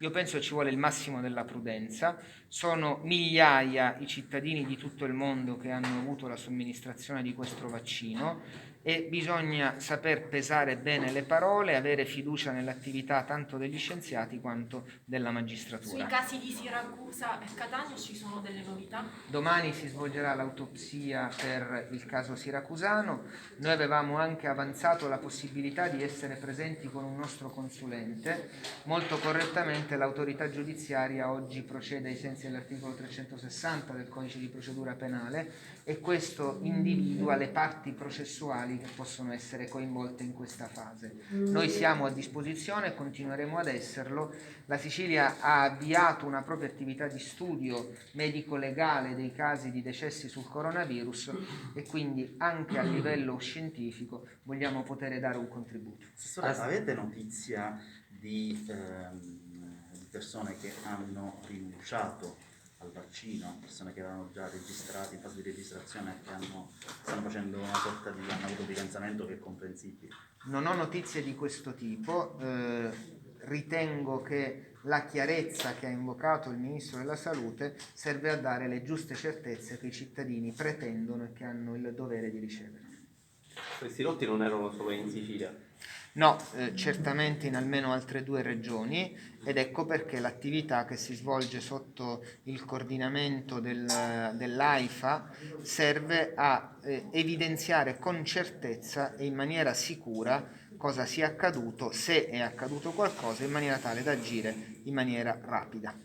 Io penso ci vuole il massimo della prudenza. Sono migliaia i cittadini di tutto il mondo che hanno avuto la somministrazione di questo vaccino e bisogna saper pesare bene le parole e avere fiducia nell'attività tanto degli scienziati quanto della Sui magistratura. casi di Siracusa e Catania ci sono delle novità? Domani si svolgerà l'autopsia per il caso siracusano. Noi avevamo anche avanzato la possibilità di essere presenti con un nostro consulente. Molto correttamente l'autorità giudiziaria oggi procede ai sensi dell'articolo 360 del codice di procedura penale e questo individua le parti processuali che possono essere coinvolte in questa fase. Noi siamo a disposizione e continueremo ad esserlo. La Sicilia ha avviato una propria attività di studio medico-legale dei casi di decessi sul coronavirus e quindi anche a livello scientifico vogliamo poter dare un contributo. Assessore, avete notizia di persone che hanno rinunciato al vaccino, persone che erano già registrate in fase di registrazione e che stanno facendo una sorta di hanno avuto fidanzamento, che è comprensibile? Non ho notizie di questo tipo, ritengo che la chiarezza che ha invocato il Ministro della Salute serve a dare le giuste certezze che i cittadini pretendono e che hanno il dovere di ricevere. Questi lotti non erano solo in Sicilia? No, certamente in almeno altre 2 regioni ed ecco perché l'attività che si svolge sotto il coordinamento dell'AIFA serve a evidenziare con certezza e in maniera sicura cosa sia accaduto, se è accaduto qualcosa, in maniera tale da agire in maniera rapida.